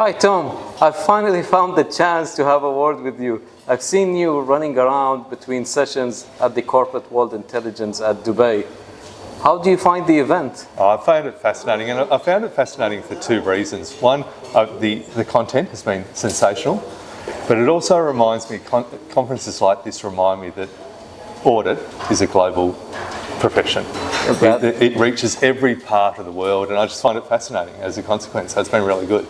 Hi Tom, I finally found the chance to have a word with you. I've seen you running around between sessions at the Corporate World Intelligence at Dubai. How do you find the event? I found it fascinating, and I found it fascinating for two reasons. One, the content has been sensational, but it also reminds me, conferences like this remind me that audit is a global profession. It reaches every part of the world, and I just find it fascinating as a consequence. So it's been really good.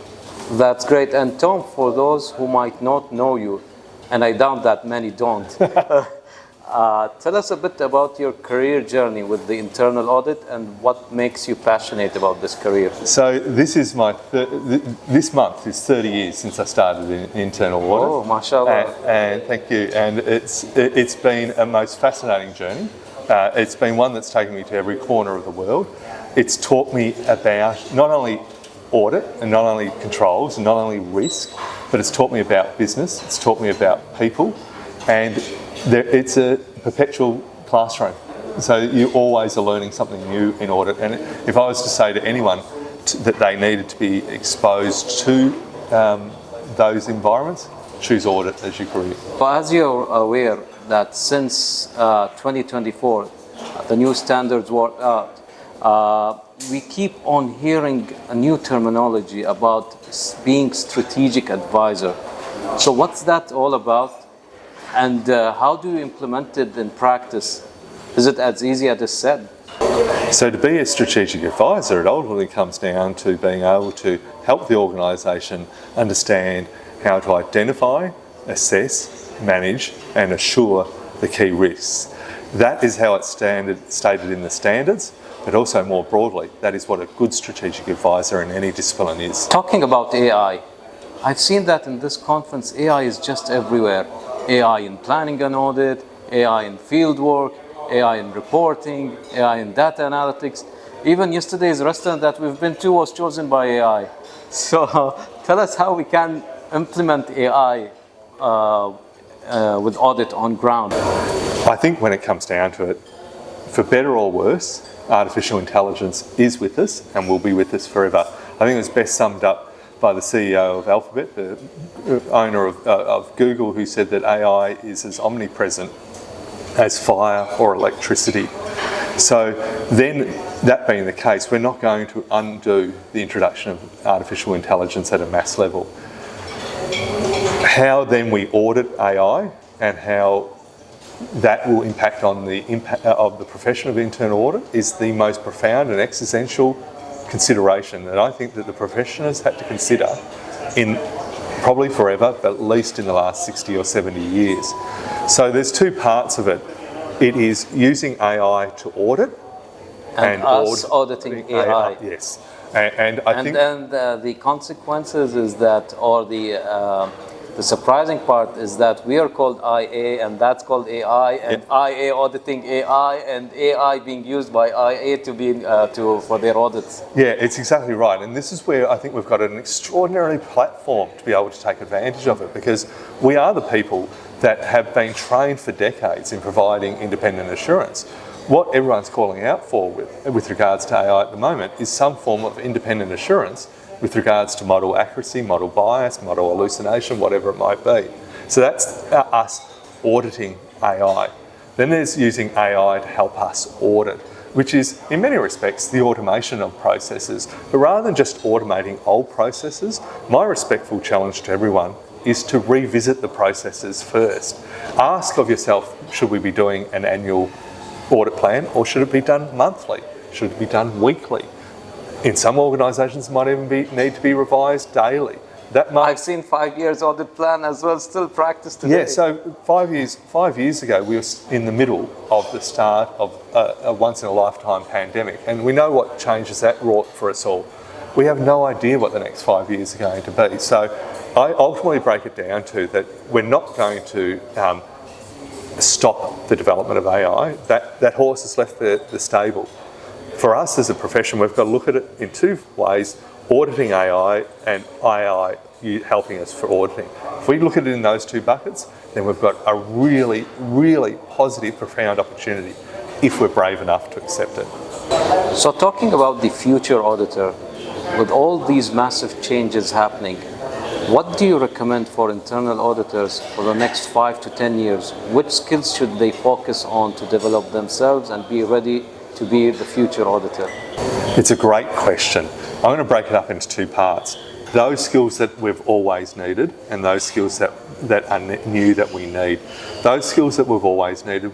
That's great. And Tom, for those who might not know you, and I doubt that many don't, tell us a bit about your career journey with the internal audit and what makes you passionate about this career. So this is this month is 30 years since I started in internal audit. Oh, mashallah. And thank you. And it's been a most fascinating journey. It's been one that's taken me to every corner of the world. It's taught me about not only audit and not only controls and not only risk, but it's taught me about business, it's taught me about people, and it's a perpetual classroom. So you always are learning something new in audit. And if I was to say to anyone that they needed to be exposed to those environments, choose audit as your career. Well, as you're aware that since 2024, the new standards were out, we keep on hearing a new terminology about being strategic advisor. So what's that all about? And how do you implement it in practice? Is it as easy as it's said? So to be a strategic advisor, it ultimately comes down to being able to help the organisation understand how to identify, assess, manage and assure the key risks. That is how it's stated in the standards, but also more broadly, that is what a good strategic advisor in any discipline is. Talking about AI, I've seen that in this conference, AI is just everywhere. AI in planning and audit, AI in field work, AI in reporting, AI in data analytics. Even yesterday's restaurant that we've been to was chosen by AI. So tell us how we can implement AI with audit on ground. I think when it comes down to it, for better or worse, artificial intelligence is with us and will be with us forever. I think it was best summed up by the CEO of 𝗙𝗵𝗄𝗏, the owner of Google, who said that AI is as omnipresent as fire or electricity. So then, that being the case, we're not going to undo the introduction of artificial intelligence at a mass level. How then we audit AI and how that will impact on the impact of the profession of internal audit is the most profound and existential consideration that I think that the profession has had to consider in probably forever, but at least in the last 60 or 70 years. So there's two parts of it. It is using AI to audit and us auditing AI. Yes. And I think the consequences is that, or the surprising part is that we are called IA and that's called AI, and IA auditing AI, and AI being used by IA to be for their audits. Yeah, it's exactly right, and this is where I think we've got an extraordinary platform to be able to take advantage of it, because we are the people that have been trained for decades in providing independent assurance. What everyone's calling out for with regards to AI at the moment is some form of independent assurance with regards to model accuracy, model bias, model hallucination, whatever it might be. So that's us auditing AI. Then there's using AI to help us audit, which is in many respects the automation of processes. But rather than just automating old processes, my respectful challenge to everyone is to revisit the processes first. Ask of yourself, should we be doing an annual audit plan, or should it be done monthly? Should it be done weekly? In some organisations, it might even need to be revised daily. I've seen 5 years audit plan as well, still practiced today. Yeah, so 5 years ago, we were in the middle of the start of a once-in-a-lifetime pandemic, and we know what changes that wrought for us all. We have no idea what the next 5 years are going to be. So I ultimately break it down to that we're not going to stop the development of AI. That horse has left the stable. For us as a profession, we've got to look at it in two ways: auditing AI and AI helping us for auditing. If we look at it in those two buckets, then we've got a really, really positive, profound opportunity if we're brave enough to accept it. So talking about the future auditor, with all these massive changes happening, What do you recommend for internal auditors for the next 5 to 10 years? Which skills should they focus on to develop themselves and be ready to be the future auditor? It's a great question. I'm going to break it up into two parts. Those skills that we've always needed and those skills that are new that we need. Those skills that we've always needed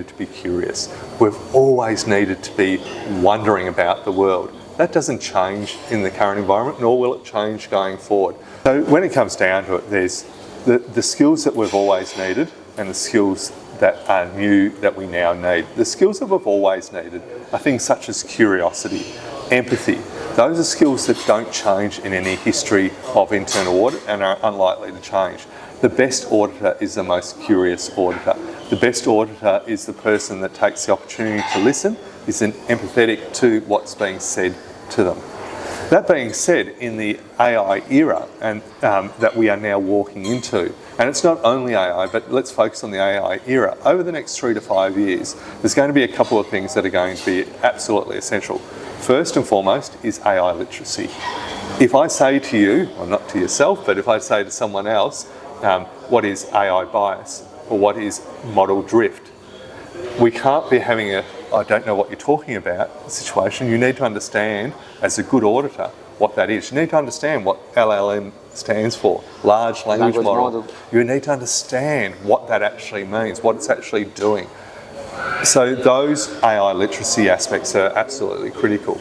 to be curious. We've always needed to be wondering about the world. That doesn't change in the current environment, nor will it change going forward. So when it comes down to it, there's the skills that we've always needed and the skills that are new that we now need. The skills that we've always needed are things such as curiosity, empathy. Those are skills that don't change in any history of internal audit and are unlikely to change. The best auditor is the most curious auditor. The best auditor is the person that takes the opportunity to listen, is empathetic to what's being said to them. That being said, in the AI era and that we are now walking into, and it's not only AI, but let's focus on the AI era, over the next 3 to 5 years, there's going to be a couple of things that are going to be absolutely essential. First and foremost is AI literacy. If I say to you, well not to yourself, but if I say to someone else, what is AI bias or what is model drift, we can't be having a I don't know what you're talking about situation. You need to understand, as a good auditor, what that is. You need to understand what LLM stands for, large language model. You need to understand what that actually means, what it's actually doing. So those AI literacy aspects are absolutely critical.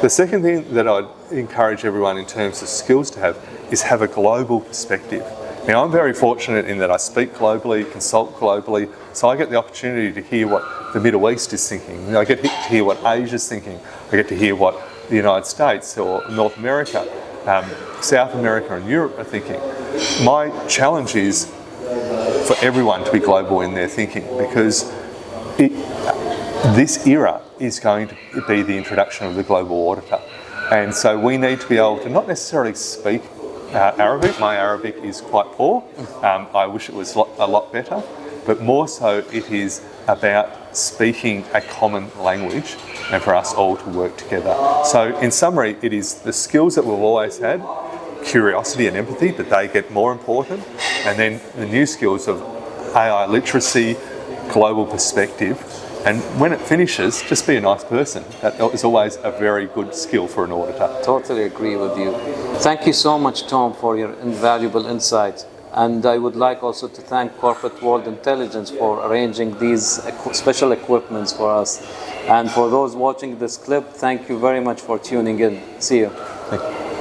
The second thing that I'd encourage everyone in terms of skills to have a global perspective. Now, I'm very fortunate in that I speak globally, consult globally, so I get the opportunity to hear what the Middle East is thinking. I get to hear what Asia is thinking. I get to hear what the United States or North America, South America and Europe are thinking. My challenge is for everyone to be global in their thinking, because this era is going to be the introduction of the global auditor. And so we need to be able to not necessarily speak Arabic. My Arabic is quite poor. I wish it was a lot better, but more so it is about speaking a common language and for us all to work together. So in summary, it is the skills that we've always had, curiosity and empathy, but they get more important, and then the new skills of AI literacy, global perspective, and when it finishes, just be a nice person. That is always a very good skill for an auditor. Totally agree with you. Thank you so much, Tom, for your invaluable insights. And I would like also to thank Corporate World Intelligence for arranging these special equipments for us. And for those watching this clip, thank you very much for tuning in. See you. Thank you.